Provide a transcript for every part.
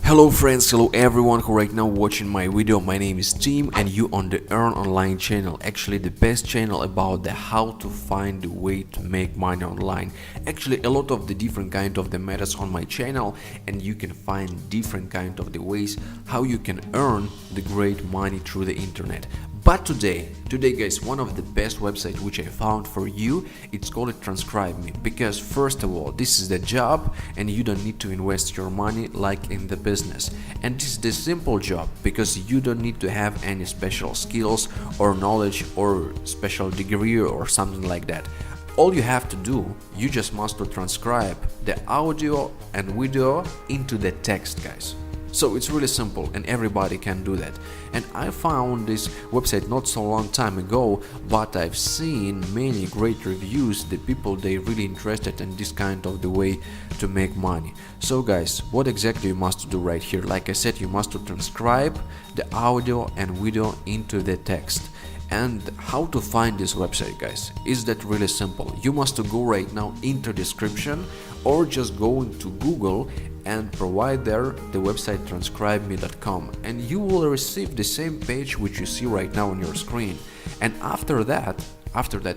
Hello friends, hello everyone who right now watching my video. My name is Tim and you on the Earn Online channel. Actually the best channel about the how to find the way to make money online. Actually a lot of the different kind of the methods on my channel, and you can find different kind of the ways how you can earn the great money through the internet. But today guys, one of the best websites which I found for you, it's called Transcribe Me, because first of all this is the job and you don't need to invest your money like in the business, and this is the simple job because you don't need to have any special skills or knowledge or special degree or something like that. All you have to do, you just must to transcribe the audio and video into the text, guys. So it's really simple and everybody can do that. And I found this website not so long time ago, but I've seen many great reviews. The people, they really interested in this kind of the way to make money. So guys, what exactly you must do right here? Like I said, you must to transcribe the audio and video into the text. And how to find this website, guys, is that really simple. You must to go right now into description or just go into Google and provide there the website transcribeme.com, and you will receive the same page which you see right now on your screen. And after that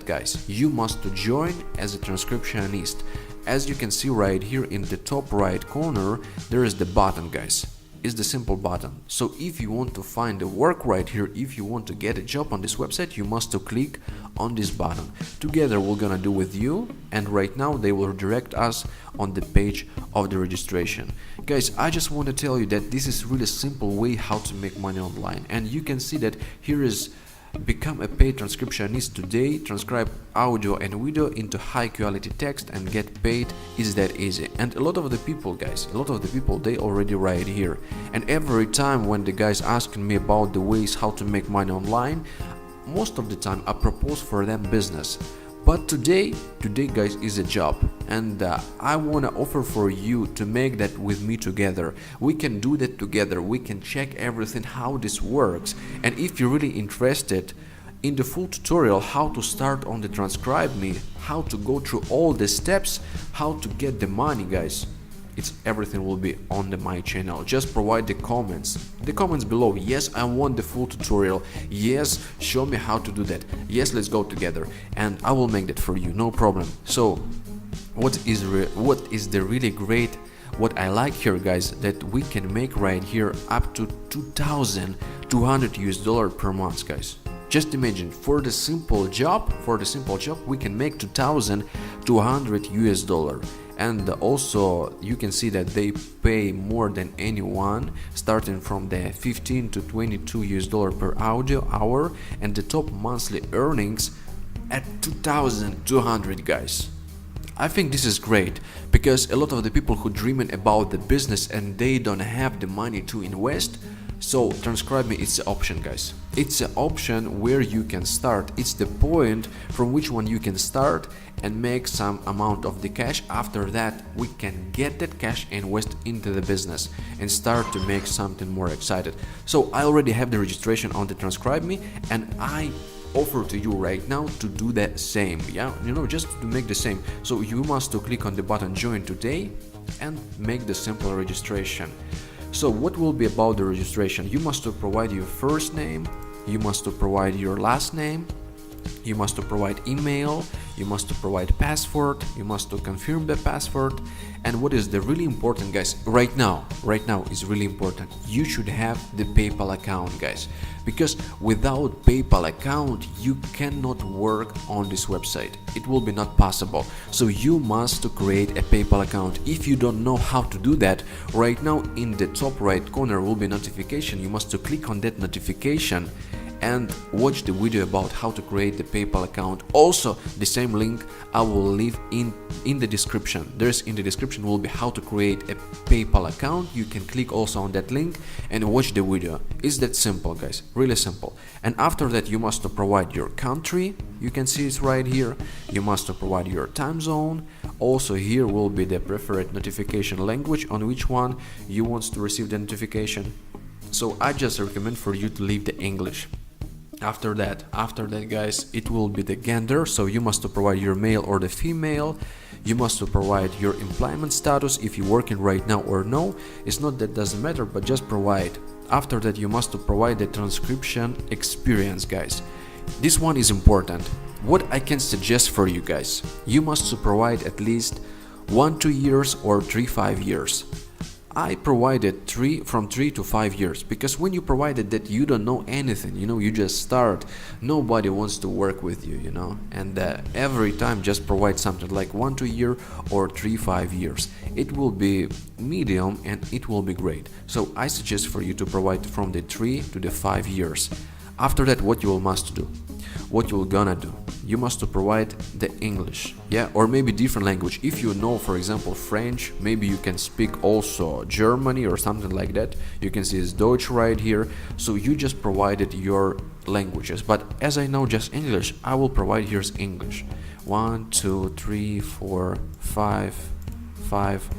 guys, you must to join as a transcriptionist. As you can see right here in the top right corner, there is the button, guys. Is the simple button. So if you want to find a work right here, if you want to get a job on this website, you must to click on this button. Together we're gonna do with you, and right now they will redirect us on the page of the registration. Guys, I just want to tell you that this is really simple way how to make money online, and you can see that here is become a paid transcriptionist today. Transcribe audio and video into high quality text and get paid. Is that easy? And a lot of the people, guys, they already right here. And every time when the guys asking me about the ways how to make money online, most of the time I propose for them business. But today guys, is a job, and I want to offer for you to make that with me together. We can do that together, we can check everything how this works. And if you're really interested in the full tutorial how to start on the Transcribe Me, how to go through all the steps, how to get the money, guys, everything will be on my channel. Just provide the comments below. Yes, I want the full tutorial. Yes, show me how to do that. Yes, let's go together, and I will make that for you, no problem. So what is the really great, what I like here, guys, that we can make right here up to $2,200 per month, guys. Just imagine, for the simple job we can make $2,200. And also you can see that they pay more than anyone, starting from the $15 to $22 per audio hour, and the top monthly earnings at 2,200, guys. I think this is great because a lot of the people who dreaming about the business and they don't have the money to invest. So Transcribe Me, it's the option, guys. It's an option where you can start. It's the point from which one you can start and make some amount of the cash. After that we can get that cash, invest into the business and start to make something more excited. So I already have the registration on the Transcribe Me, and I offer to you right now to do the same. Yeah, just to make the same. So you must to click on the button join today and make the simple registration. So what will be about the registration? You must to provide your first name, you must to provide your last name, you must to provide email, you must to provide password, you must to confirm the password. And what is the really important, guys, right now is really important, you should have the PayPal account, guys, because without PayPal account you cannot work on this website. It will be not possible. So you must to create a PayPal account. If you don't know how to do that, right now in the top right corner will be notification. You must to click on that notification and watch the video about how to create the PayPal account. Also the same link I will leave in the description. In the description will be how to create a PayPal account. You can click also on that link and watch the video. It's that simple, guys, really simple. And after that you must provide your country. You can see it's right here. You must provide your time zone. Also here will be the preferred notification language, on which one you want to receive the notification. So I just recommend for you to leave the English. After that guys, it will be the gender. So you must provide your male or the female. You must to provide your employment status, if you're working right now or no. It's not that doesn't matter, but just provide. After that, you must to provide the transcription experience, guys. This one is important. What I can suggest for you guys, you must to provide at least 1-2 years or 3-5 years. I provided from 3 to 5 years, because when you provided that you don't know anything, you just start, nobody wants to work with you, and every time just provide something like 1-2 year or 3-5 years. It will be medium and it will be great. So I suggest for you to provide from the 3 to the 5 years. After that, what you must do, what you're gonna do, you must to provide the English, or maybe different language. If you know, for example, French, maybe you can speak also Germany or something like that. You can see it's Deutsch right here. So you just provided your languages, but as I know just English, I will provide here's English. 1, 2, 3, 4, 5,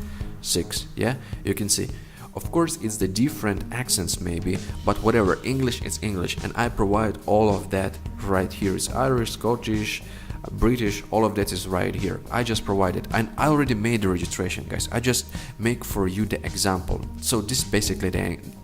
6. You can see. Of course, it's the different accents maybe, but whatever, English is English, and I provide all of that right here. It's Irish, Scottish, British, all of that is right here. I just provided, and I already made the registration, guys. I just make for you the example. So this is basically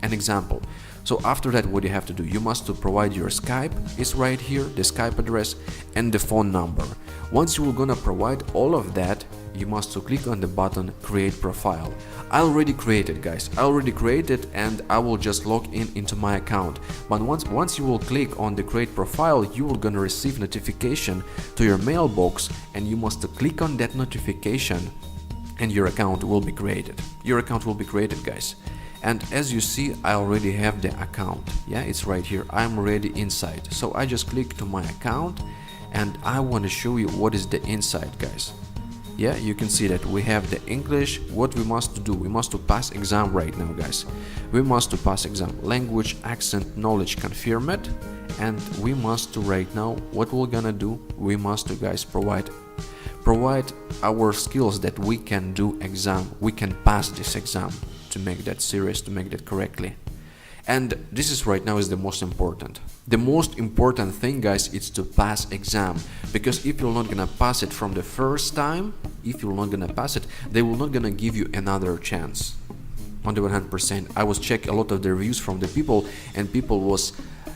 an example. So after that, what you have to do, you must to provide your Skype, is right here, the Skype address and the phone number. Once you are gonna provide all of that, you must to click on the button create profile. I already created, guys. I already created, and I will just log into my account. But once you will click on the create profile, you will gonna receive notification to your mailbox, and you must click on that notification, and your account will be created. Your account will be created, guys. And as you see, I already have the account. It's right here. I'm already inside. So I just click to my account, and I want to show you what is the inside, guys. You can see that we have the English. What we must do, we must to pass exam right now, guys. We must to pass exam, language, accent, knowledge, confirm it. And we must to right now, what we're gonna do, we must to, guys, provide our skills that we can do exam, we can pass this exam, to make that serious, to make that correctly. And this is right now is the most important. The most important thing, guys, is to pass exam. Because if you're not gonna pass it from the first time, if you're not gonna pass it, they will not gonna give you another chance. On the 100%. I was check a lot of the reviews from the people, and people was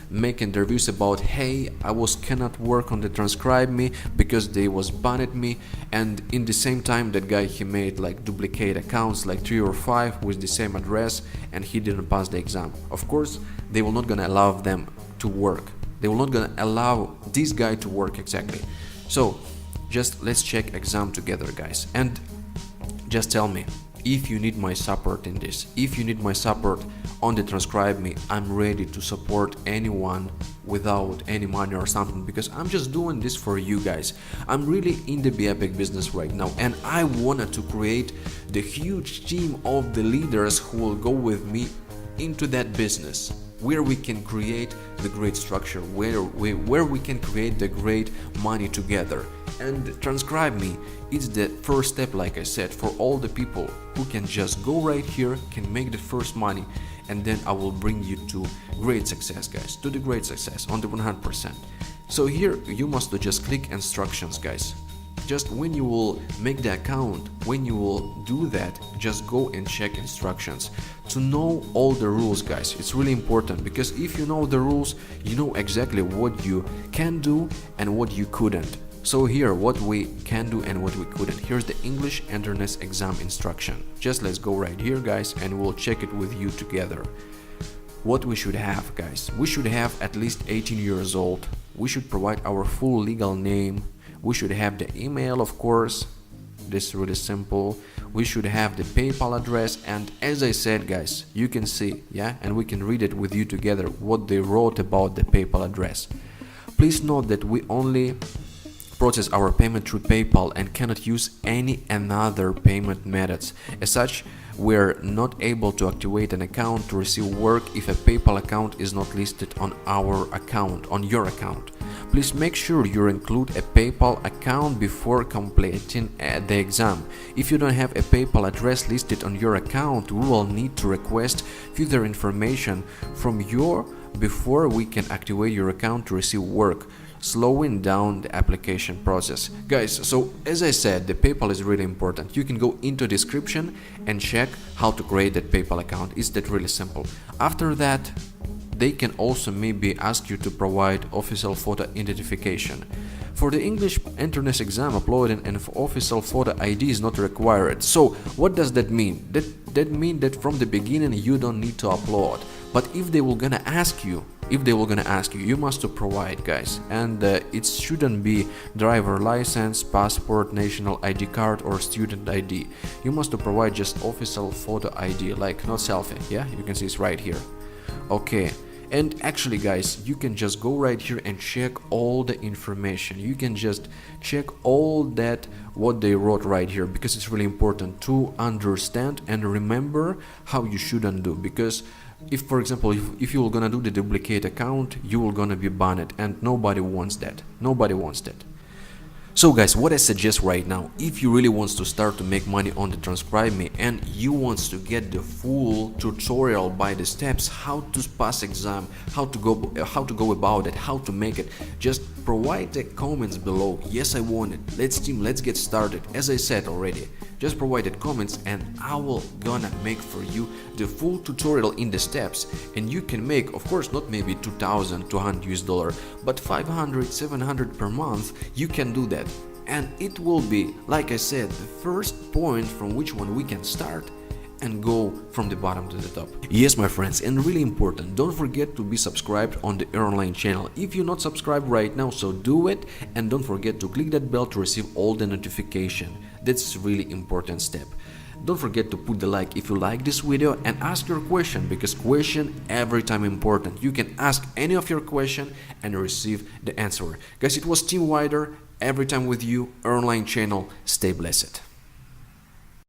making the reviews about, hey, I cannot work on the transcribe me because they was banned me, and in the same time that guy, he made like duplicate accounts, like 3 or 5 with the same address, and he didn't pass the exam. Of course, they will not gonna allow them to work. They will not gonna allow this guy to work exactly. So just let's check exam together, guys, and just tell me if you need my support in this. If you need my support on the transcribe me, I'm ready to support anyone without any money or something, because I'm just doing this for you guys. I'm really in the BeEpic business right now, and I wanted to create the huge team of the leaders who will go with me into that business, where we can create the great structure, where we can create the great money together. And transcribe me, it's the first step, like I said, for all the people who can just go right here, can make the first money, and then I will bring you to great success, guys, to the great success on the 100%. So here you must just click instructions, guys. Just when you will make the account, when you will do that, just go and check instructions to know all the rules, guys. It's really important, because if you know the rules, you know exactly what you can do and what you couldn't. So here, what we can do and what we couldn't. Here's the English entrance exam instruction. Just let's go right here, guys, and we'll check it with you together. What we should have, guys. We should have at least 18 years old. We should provide our full legal name. We should have the email, of course. This is really simple. We should have the PayPal address, and as I said, guys, you can see, and we can read it with you together what they wrote about the PayPal address. Please note that we only process our payment through PayPal and cannot use any another payment methods. As such, we're not able to activate an account to receive work if a PayPal account is not listed on our account, on your account. Please make sure you include a PayPal account before completing the exam. If you don't have a PayPal address listed on your account, we will need to request further information from you before we can activate your account to receive work. slowing down the application process. Guys, so as I said, the PayPal is really important. You can go into description and check how to create that PayPal account. It's that really simple. After that, they can also maybe ask you to provide official photo identification. For the English entrance exam, uploading an official photo ID is not required. So what does that mean? That means that from the beginning you don't need to upload. But if they will gonna ask you, you must to provide, guys. And it shouldn't be driver license, passport, national ID card or student ID. You must to provide just official photo ID, like not selfie. Yeah, you can see it's right here. Okay. And actually, guys, you can just go right here and check all the information. You can just check all that what they wrote right here, because it's really important to understand and remember how you shouldn't do. Because if, for example, if you're gonna do the duplicate account, you will gonna be banned, and nobody wants that. Nobody wants that. So guys, what I suggest right now, if you really want to start to make money on the Transcribe Me and you want to get the full tutorial by the steps, how to pass exam, how to go about it, how to make it, just provide the comments below. Yes, I want it. Let's get started. As I said already, just provide the comments and I will gonna make for you the full tutorial in the steps, and you can make, of course, not maybe $2,200 but 500, 700 per month. You can do that, and it will be, like I said, the first point from which one we can start and go from the bottom to the top. Yes, my friends, and really important, don't forget to be subscribed on the Earn Online channel. If you're not subscribed right now, so do it, and don't forget to click that bell to receive all the notification. That's a really important step. Don't forget to put the like if you like this video, and ask your question, because question every time important. You can ask any of your question and receive the answer. Guys, it was Team Wider, every time with you, Earn Online channel. Stay blessed.